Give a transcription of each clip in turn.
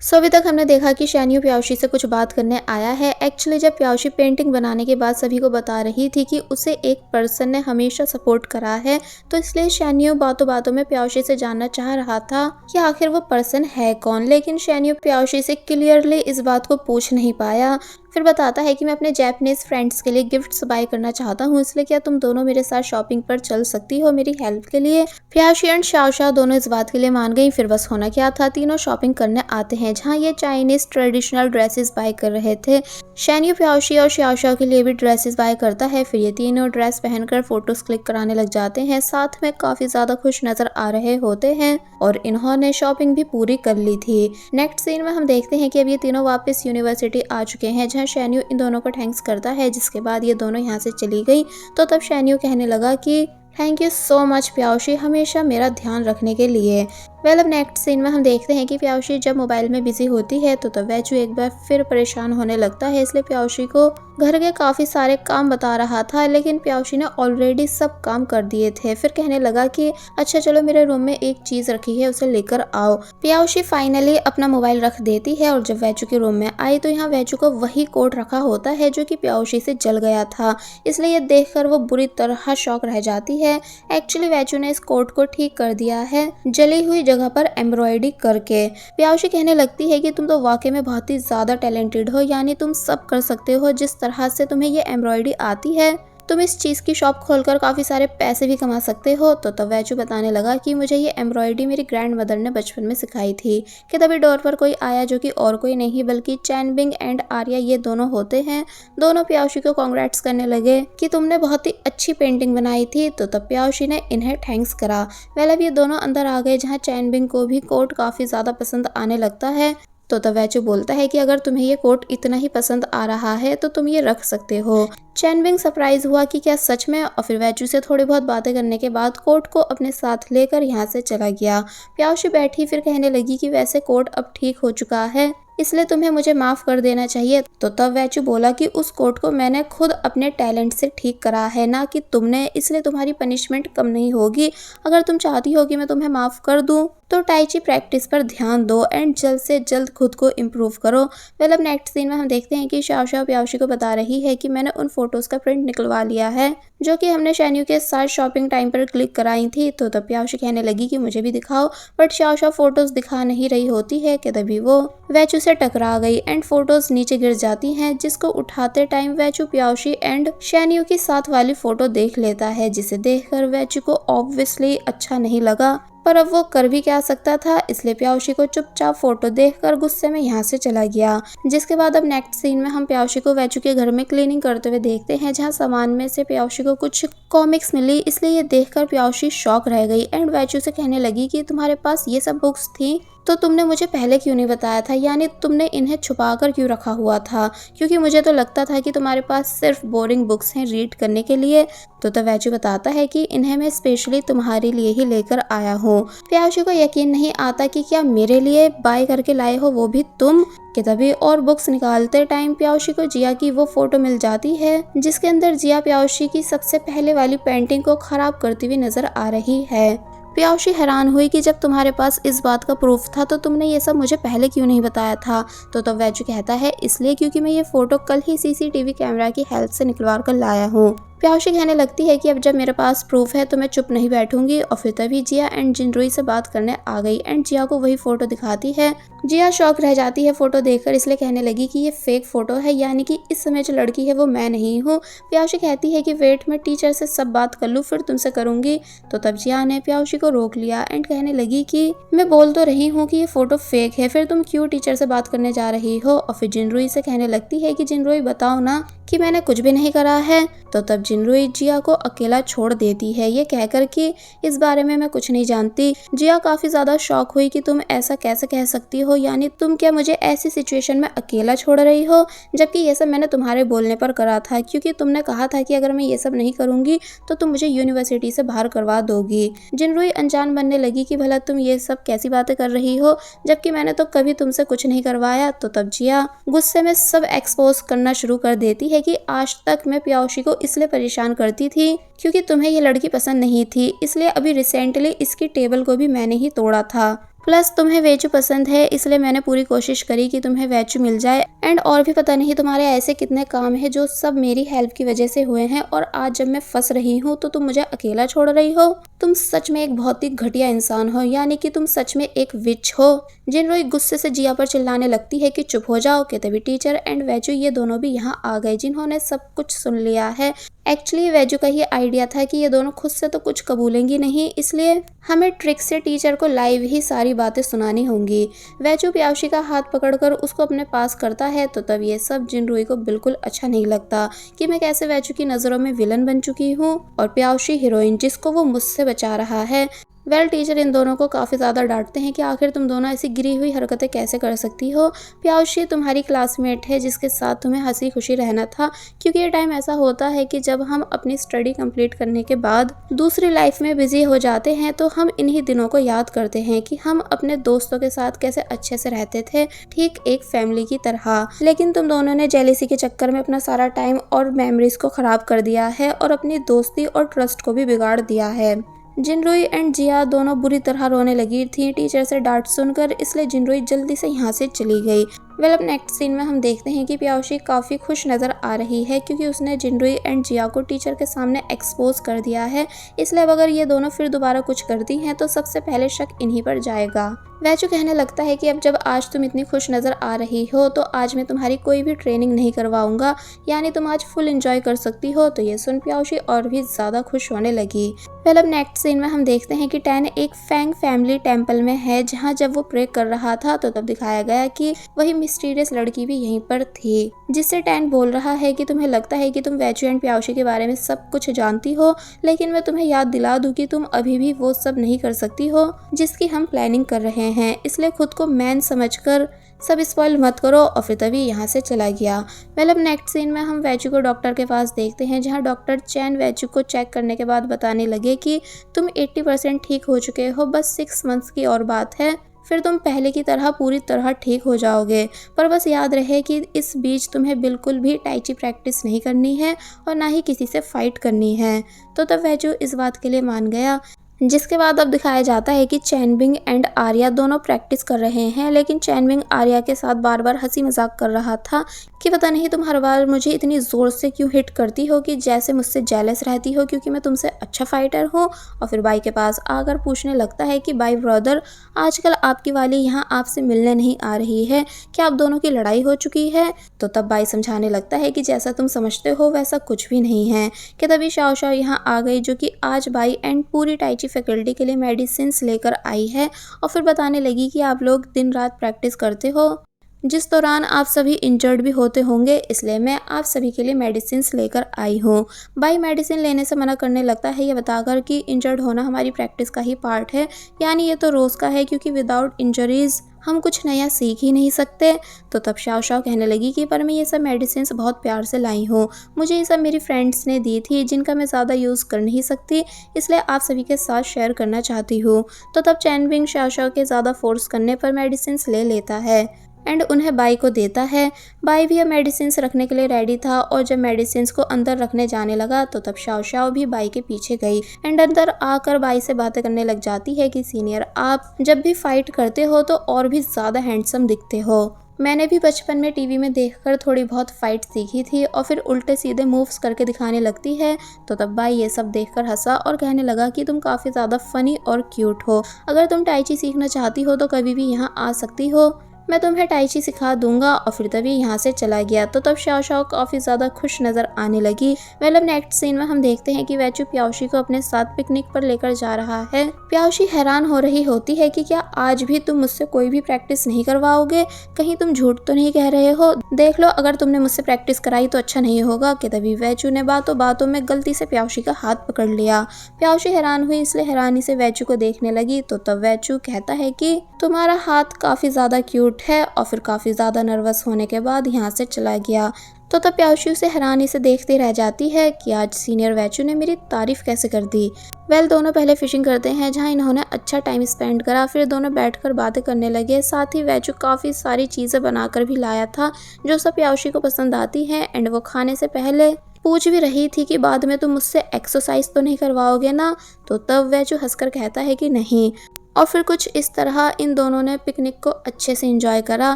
अभी तक हमने देखा कि शैन्यू प्याउशी से कुछ बात करने आया है। एक्चुअली जब प्याउशी पेंटिंग बनाने के बाद सभी को बता रही थी कि उसे एक पर्सन ने हमेशा सपोर्ट करा है, तो इसलिए शैन्यू बातों बातों में प्याउशी से जानना चाह रहा था कि आखिर वो पर्सन है कौन। लेकिन शैन्यू प्याउशी से क्लियरली इस बात को पूछ नहीं पाया। फिर बताता है कि मैं अपने जापानीज फ्रेंड्स के लिए गिफ्ट्स बाय करना चाहता हूँ, इसलिए क्या तुम दोनों मेरे साथ शॉपिंग पर चल सकती हो मेरी हेल्प के लिए। प्याउशी एंड शाओशाओ दोनों इस बात के लिए मान गई। फिर बस होना क्या था, तीनों शॉपिंग करने आते हैं जहाँ ये चाइनीज ट्रेडिशनल ड्रेसेस बाय कर रहे थे। शैन्यू प्याउशी और शाओशाओ के लिए भी ड्रेसेस बाय करता है। फिर ये तीनों ड्रेस पहनकर फोटोज क्लिक कराने लग जाते हैं, साथ में काफी ज्यादा खुश नजर आ रहे होते हैं और इन्होंने शॉपिंग भी पूरी कर ली थी। नेक्स्ट सीन में हम देखते हैं कि अब ये तीनों वापस यूनिवर्सिटी आ चुके हैं जहाँ शैन्यू इन दोनों को थैंक्स करता है, जिसके बाद ये दोनों यहाँ से चली गई। तो तब शैन्यू कहने लगा कि थैंक यू सो मच प्याउशी, हमेशा मेरा ध्यान रखने के लिए। अब नेक्स्ट सीन में हम देखते हैं कि प्याउशी जब मोबाइल में बिजी होती है तो तब वैचू एक बार फिर परेशान होने लगता है, इसलिए प्याउशी को घर के काफी सारे काम बता रहा था, लेकिन प्याउशी ने ऑलरेडी सब काम कर दिए थे। फिर कहने लगा कि अच्छा चलो मेरे रूम में एक चीज रखी है उसे लेकर आओ। प्याउशी फाइनली अपना मोबाइल रख देती है और जब वैचू के रूम में आई तो यहाँ वैचू को वही कोट रखा होता है जो कि प्याउशी से जल गया था, इसलिए ये देखकर वो बुरी तरह शॉक रह जाती है। एक्चुअली वैचू ने इस कोट को ठीक कर दिया है जली हुई जगह पर एम्ब्रॉयडरी करके। प्याउशी कहने लगती है कि तुम तो वाकई में बहुत ही ज्यादा टैलेंटेड हो, यानी तुम सब कर सकते हो, जिस तरह से तुम्हें ये एम्ब्रॉयडरी आती है तुम इस चीज की शॉप खोलकर काफी सारे पैसे भी कमा सकते हो। तो तब वैचू बताने लगा कि मुझे ये एम्ब्रॉयडरी मेरी ग्रैंड मदर ने बचपन में सिखाई थी। कि तभी डोर पर कोई आया जो कि और कोई नहीं बल्कि चैनबिंग एंड आर्या ये दोनों होते हैं। दोनों प्याउशी को कांग्रेट्स करने लगे कि तुमने बहुत ही अच्छी पेंटिंग बनाई थी। तो तब प्याउशी ने इन्हें थैंक्स करा। अब ये दोनों अंदर आ गए जहाँ चैनबिंग को भी कोट काफी ज्यादा पसंद आने लगता है। तो तब वैचू बोलता है कि अगर तुम्हें ये कोट इतना ही पसंद आ रहा है तो तुम ये रख सकते हो। चैनबिंग सरप्राइज हुआ कि क्या सच में, और फिर वैचू से थोड़ी बहुत बातें करने के बाद कोट को अपने साथ लेकर यहाँ से चला गया। प्याउशी बैठी फिर कहने लगी कि वैसे कोट अब ठीक हो चुका है, इसलिए तुम्हें मुझे माफ कर देना चाहिए। तो तब वैचू बोला कि उस कोट को मैंने खुद अपने टैलेंट से ठीक करा है, ना कि तुमने, इसलिए तुम्हारी पनिशमेंट कम नहीं होगी। अगर तुम चाहती हो कि मैं तुम्हें माफ कर दूं तो टाइची प्रैक्टिस पर ध्यान दो एंड जल्द से जल्द खुद को इम्प्रूव करो। अब नेक्स्ट सीन में हम देखते हैं कि शाओशाओ प्याउशी को बता रही है कि मैंने उन फोटोज का प्रिंट निकलवा लिया है जो कि हमने शैन्यू के साथ शॉपिंग टाइम पर क्लिक कराई थी। तो तब प्याउशी कहने लगी कि मुझे भी दिखाओ, बट शाओशाओ फोटोज दिखा नहीं रही होती है कि तभी वो वैचू से टकरा गई एंड फोटोज नीचे गिर जाती हैं, जिसको उठाते टाइम वैचू प्याउशी एंड शैन्यू की साथ वाली फोटो देख लेता है, जिसे देखकर वैचू को ऑब्वियसली अच्छा नहीं लगा, पर अब वो कर भी क्या सकता था, इसलिए प्याउशी को चुपचाप फोटो देखकर गुस्से में यहाँ से चला गया। जिसके बाद अब नेक्स्ट सीन में हम प्याउशी को वैचू के घर में क्लीनिंग करते हुए देखते हैं, जहाँ सामान में से प्याउशी को कुछ कॉमिक्स मिली, इसलिए ये देखकर प्याउशी शॉक रह गई एंड वैचू से कहने लगी कि तुम्हारे पास ये सब बुक्स थी तो तुमने मुझे पहले क्यों नहीं बताया था, यानी तुमने इन्हें छुपा कर क्यों रखा हुआ था, क्योंकि मुझे तो लगता था कि तुम्हारे पास सिर्फ बोरिंग बुक्स हैं रीड करने के लिए। तो वैचू बताता है कि इन्हें मैं स्पेशली तुम्हारे लिए ही लेकर आया हूँ। प्याउशी को यकीन नहीं आता कि क्या मेरे लिए बाय करके लाए हो वो भी तुम। कि तभी और बुक्स निकालते टाइम प्याउशी को जिया की वो फोटो मिल जाती है, जिसके अंदर जिया प्याउशी की सबसे पहले वाली पेंटिंग को खराब करती हुई नजर आ रही है। प्याउशी हैरान हुई कि जब तुम्हारे पास इस बात का प्रूफ था तो तुमने ये सब मुझे पहले क्यों नहीं बताया था। तो तब वैचू कहता है इसलिए क्योंकि मैं ये फोटो कल ही सीसीटीवी कैमरा की हेल्प से निकलवा कर लाया हूँ। प्याउशी कहने लगती है कि अब जब मेरे पास प्रूफ है तो मैं चुप नहीं बैठूंगी, और फिर तभी जिया एंड जिनरुई से बात करने आ गई एंड जिया को वही फोटो दिखाती है। जिया शॉक रह जाती है फोटो देखकर, इसलिए कहने लगी कि ये फेक फोटो है, यानी कि इस समय जो लड़की है वो मैं नहीं हूँ। प्याउशी कहती है कि वेट, मैं टीचर से सब बात कर लूँ फिर तुमसे करूंगी। तो तब जिया ने प्याउशी को रोक लिया एंड कहने लगी कि मैं बोल तो रही हूँ कि ये फोटो फेक है, फिर तुम क्यों टीचर से बात करने जा रही हो। और फिर जिनरुई से कहने लगती है कि जिनरुई बताओ ना कि मैंने कुछ भी नहीं करा है। तो तब जिनरुई जिया को अकेला छोड़ देती है, ये कहकर कि इस बारे में मैं कुछ नहीं जानती। जिया काफी ज्यादा शॉक हुई कि तुम ऐसा कैसे कह सकती हो, यानी तुम क्या मुझे ऐसी सिचुएशन में अकेला छोड़ रही हो, जबकि ये सब मैंने तुम्हारे बोलने पर करा था, क्योंकि तुमने कहा था कि अगर मैं ये सब नहीं करूंगी तो तुम मुझे यूनिवर्सिटी से बाहर करवा दोगी। जिनरुई अनजान बनने लगी कि भला तुम ये सब कैसी बातें कर रही हो, जबकि मैंने तो कभी तुमसे कुछ नहीं करवाया। तो तब जिया गुस्से में सब एक्सपोज करना शुरू कर देती है कि आज तक मैं प्याउशी को इसलिए परेशान करती थी क्योंकि तुम्हें ये लड़की पसंद नहीं थी, इसलिए अभी रिसेंटली इसकी टेबल को भी मैंने ही तोड़ा था। प्लस तुम्हें वेजू पसंद है, इसलिए मैंने पूरी कोशिश करी कि तुम्हें वेजू मिल जाए। एंड और भी पता नहीं तुम्हारे ऐसे कितने काम हैं जो सब मेरी हेल्प की वजह से हुए हैं, और आज जब मैं फंस रही हूँ तो तुम मुझे अकेला छोड़ रही हो। तुम सच में एक बहुत ही घटिया इंसान हो, यानी कि तुम सच में एक विच हो। जिनरोई गुस्से से जिया पर चिल्लाने लगती है कि चुप हो जाओ, कि तभी टीचर एंड वेजू ये दोनों भी यहाँ आ गए, जिन्होंने सब कुछ सुन लिया है। एक्चुअली वेजू का ये आइडिया था कि ये दोनों खुद से तो कुछ कबूलेंगी नहीं, इसलिए हमें ट्रिक से टीचर को लाइव ही सारी बातें सुनानी होंगी। वेजू प्याउशी का हाथ पकड़कर उसको अपने पास करता है, तो तब ये सब जिनरोई को बिल्कुल अच्छा नहीं लगता कि मैं कैसे वेजू की नज़रों में विलन बन चुकी हूँ और प्याउशी हीरोइन, जिसको वो मुझसे बचा रहा है। टीचर इन दोनों को काफ़ी ज़्यादा डांटते हैं कि आखिर तुम दोनों ऐसी गिरी हुई हरकतें कैसे कर सकती हो। प्याउशी तुम्हारी क्लासमेट है जिसके साथ तुम्हें हंसी खुशी रहना था, क्योंकि ये टाइम ऐसा होता है कि जब हम अपनी स्टडी कंप्लीट करने के बाद दूसरी लाइफ में बिजी हो जाते हैं तो हम इन्हीं दिनों को याद करते हैं कि हम अपने दोस्तों के साथ कैसे अच्छे से रहते थे, ठीक एक फैमिली की तरह। लेकिन तुम दोनों ने जेलेसी के चक्कर में अपना सारा टाइम और मेमोरीज को खराब कर दिया है और अपनी दोस्ती और ट्रस्ट को भी बिगाड़ दिया है। जिनरोई एंड जिया दोनों बुरी तरह रोने लगी थी टीचर से डांट सुनकर, इसलिए जिनरोई जल्दी से यहाँ से चली गई। अब नेक्स्ट सीन में हम देखते हैं कि प्याउशी काफ़ी खुश नज़र आ रही है, क्योंकि उसने जिनरोई एंड जिया को टीचर के सामने एक्सपोज कर दिया है। इसलिए अब अगर ये दोनों फिर दोबारा कुछ करती हैं तो सबसे पहले शक इन्हीं पर जाएगा। वैचू कहने लगता है कि अब जब आज तुम इतनी खुश नज़र आ रही हो तो आज मैं तुम्हारी कोई भी ट्रेनिंग नहीं करवाऊंगा, यानी तुम आज फुल एंजॉय कर सकती हो। तो ये सुन प्याउशी और भी ज़्यादा खुश होने लगी। अब नेक्स्ट सीन में हम देखते हैं कि टैन एक फैंग फैमिली टेम्पल में है, जहाँ जब वो प्रे कर रहा था तो तब दिखाया गया कि वही मिस्टीरियस लड़की भी यहीं पर थी, जिससे टैन बोल रहा है कि तुम्हें लगता है कि तुम वैचू एंड प्याउशी के बारे में सब कुछ जानती हो, लेकिन मैं तुम्हें याद दिला दूं कि तुम अभी भी वो सब नहीं कर सकती हो जिसकी हम प्लानिंग कर रहे हैं। इसलिए खुद को मैन समझकर सब स्पॉइल मत करो। और फिर तभी यहाँ से चला गया। अब नेक्स्ट सीन में हम वैचू को डॉक्टर के पास देखते हैं, जहाँ डॉक्टर चैन वैचू को चेक करने के बाद बताने लगे कि तुम 80% ठीक हो चुके हो, बस 6 मंथ्स की और बात है, फिर तुम पहले की तरह पूरी तरह ठीक हो जाओगे। पर बस याद रहे कि इस बीच तुम्हें बिल्कुल भी टाइची प्रैक्टिस नहीं करनी है और ना ही किसी से फाइट करनी है। तो तब वैचू इस बात के लिए मान गया, जिसके बाद अब दिखाया जाता है कि चैनबिंग एंड आर्या दोनों प्रैक्टिस कर रहे हैं, लेकिन चैनबिंग आर्या के साथ बार बार हंसी मजाक कर रहा था कि पता नहीं तुम हर बार मुझे इतनी ज़ोर से क्यों हिट करती हो, कि जैसे मुझसे जेलस रहती हो क्योंकि मैं तुमसे अच्छा फाइटर हूँ। और फिर बाई के पास आकर पूछने लगता है कि बाई ब्रदर, आजकल आपकी वाली यहाँ आपसे मिलने नहीं आ रही है, क्या आप दोनों की लड़ाई हो चुकी है? तो तब बाई समझाने लगता है कि जैसा तुम समझते हो वैसा कुछ भी नहीं है। कि तभी शाओ शाओ यहाँ आ गई, जो कि आज बाई एंड पूरी टाइची फैकल्टी के लिए मेडिसिन लेकर आई है, और फिर बताने लगी कि आप लोग दिन रात प्रैक्टिस करते हो, जिस दौरान आप सभी इंजर्ड भी होते होंगे, इसलिए मैं आप सभी के लिए मेडिसिन लेकर आई हूँ। बाई मेडिसिन लेने से मना करने लगता है, ये बताकर कि इंजर्ड होना हमारी प्रैक्टिस का ही पार्ट है, यानी ये तो रोज़ का है, क्योंकि विदाउट इंजरीज हम कुछ नया सीख ही नहीं सकते। तो तब शाओ शाओ कहने लगी कि पर मैं ये सब मेडिसिन बहुत प्यार से लाई हूँ, मुझे ये सब मेरी फ्रेंड्स ने दी थी, जिनका मैं ज़्यादा यूज़ कर नहीं सकती, इसलिए आप सभी के साथ शेयर करना चाहती हूँ। तो तब चैनबिंग शाओ शाओ के ज़्यादा फोर्स करने पर मेडिसिन ले लेता है एंड उन्हें बाई को देता है। बाई भी अब मेडिसिन रखने के लिए रेडी था, और जब मेडिसिन को अंदर रखने जाने लगा तो तब शाओ शाओ भी बाई के पीछे गई एंड अंदर आकर बाई से बातें करने लग जाती है कि सीनियर, आप जब भी फाइट करते हो तो और भी ज़्यादा हैंडसम दिखते हो। मैंने भी बचपन में टीवी में देखकर थोड़ी बहुत फाइट सीखी थी। और फिर उल्टे सीधे मूव्स करके दिखाने लगती है। तो तब बाई ये सब देखकर हंसा और कहने लगा कि तुम काफ़ी ज़्यादा फनी और क्यूट हो, अगर तुम टाइची सीखना चाहती हो तो कभी भी यहाँ आ सकती हो, मैं तुम्हें टाइची सिखा दूंगा। और फिर तभी यहाँ से चला गया। तो तब शाओ शाओ काफ़ी ज़्यादा खुश नज़र आने लगी। नेक्स्ट सीन में हम देखते हैं कि वैचू प्याउशी को अपने साथ पिकनिक पर लेकर जा रहा है। प्याउशी हैरान हो रही होती है कि क्या आज भी तुम मुझसे कोई भी प्रैक्टिस नहीं करवाओगे, कहीं तुम झूठ तो नहीं कह रहे हो, देख लो अगर तुमने मुझसे प्रैक्टिस कराई तो अच्छा नहीं होगा। कि तभी वैचू ने बातों बातों में गलती से प्याउशी का हाथ पकड़ लिया। प्याउशी हैरान हुई, इसलिए हैरानी से वैचू को देखने लगी। तो तब वैचू कहता है कि तुम्हारा हाथ काफ़ी ज़्यादा क्यूट है, और फिर काफ़ी ज़्यादा नर्वस होने के बाद यहाँ से चला गया। तो तब प्याउशी उसे हैरानी से देखती रह जाती है कि आज सीनियर वैचू ने मेरी तारीफ कैसे कर दी। दोनों पहले फिशिंग करते हैं, जहाँ इन्होंने अच्छा टाइम स्पेंड करा, फिर दोनों बैठकर बातें करने लगे। साथ ही वैचू काफ़ी सारी चीज़ें बनाकर भी लाया था जो सब प्याउशी को पसंद आती हैं एंड वो खाने से पहले पूछ भी रही थी कि बाद में तुम मुझसे एक्सरसाइज तो नहीं करवाओगे ना। तो तब वैचू हंसकर कहता है कि नहीं। और फिर कुछ इस तरह इन दोनों ने पिकनिक को अच्छे से एंजॉय करा।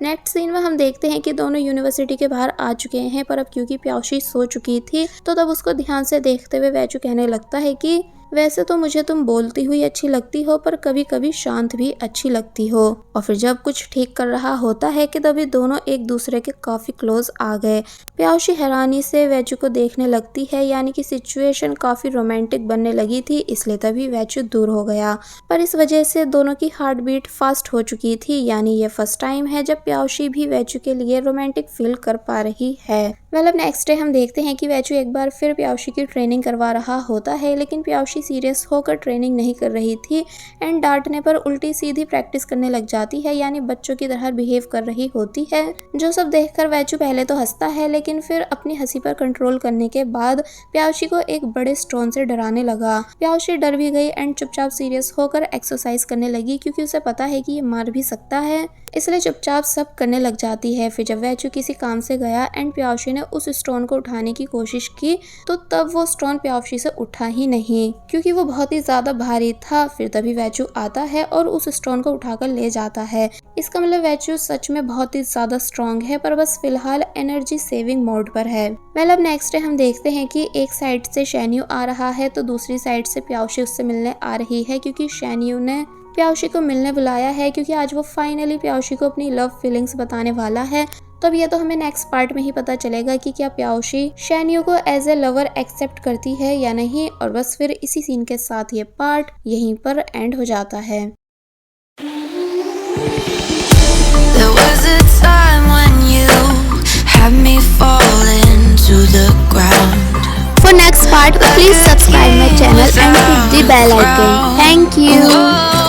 नेक्स्ट सीन में हम देखते हैं कि दोनों यूनिवर्सिटी के बाहर आ चुके हैं, पर अब क्योंकि प्याउशी सो चुकी थी तो तब उसको ध्यान से देखते हुए वैचू कहने लगता है कि वैसे तो मुझे तुम बोलती हुई अच्छी लगती हो, पर कभी कभी शांत भी अच्छी लगती हो। और फिर जब कुछ ठीक कर रहा होता है कि तभी दोनों एक दूसरे के काफी क्लोज आ गए। प्याउशी हैरानी से वैचू को देखने लगती है, यानी कि सिचुएशन काफी रोमांटिक बनने लगी थी, इसलिए तभी वैचू दूर हो गया। पर इस वजह से दोनों की हार्ट बीट फास्ट हो चुकी थी, यानी ये फर्स्ट टाइम है जब प्याउशी भी वैचू के लिए रोमांटिक फील कर पा रही है। मतलब नेक्स्ट डे हम देखते हैं कि वैचू एक बार फिर प्याउशी की ट्रेनिंग करवा रहा होता है, लेकिन प्याउशी सीरियस होकर ट्रेनिंग नहीं कर रही थी एंड डांटने पर उल्टी सीधी प्रैक्टिस करने लग जाती है, यानी बच्चों की तरह बिहेव कर रही होती है। जो सब देखकर वैचू पहले तो हंसता है, लेकिन फिर अपनी हंसी पर कंट्रोल करने के बाद प्याउशी को एक बड़े स्टोन से डराने लगा। प्याउशी डर भी गई एंड चुपचाप सीरियस होकर एक्सरसाइज करने लगी, क्योंकि उसे पता है कि ये मार भी सकता है, इसलिए चुपचाप सब करने लग जाती है। फिर जब वैचू किसी काम से गया एंड प्याउशी ने उस स्टोन को उठाने की कोशिश की तो तब वो स्टोन प्याउशी से उठा ही नहीं, क्योंकि वो बहुत ही ज्यादा भारी था। फिर तभी वैचू आता है और उस स्टोन को उठाकर ले जाता है। इसका मतलब वैचू सच में बहुत ही ज्यादा स्ट्रॉन्ग है, पर बस फिलहाल एनर्जी सेविंग मोड पर है। अब नेक्स्ट डे हम देखते हैं कि एक साइड से शैन्यू आ रहा है तो दूसरी साइड से प्याउशी उससे मिलने आ रही है, क्योंकि शैन्यू ने प्याउशी को मिलने बुलाया है, क्योंकि आज वो फाइनली प्याउशी को अपनी लव फीलिंग्स बताने वाला है। तो अब ये तो हमें नेक्स्ट पार्ट में ही पता चलेगा कि क्या प्याउशी शैन्यू को एज ए लवर एक्सेप्ट करती है या नहीं। और बस फिर इसी सीन के साथ ये पार्ट यहीं पर एंड हो जाता है। There was a time when you had me falling to the ground. For next part, please subscribe my channel and hit the bell icon. Thank you.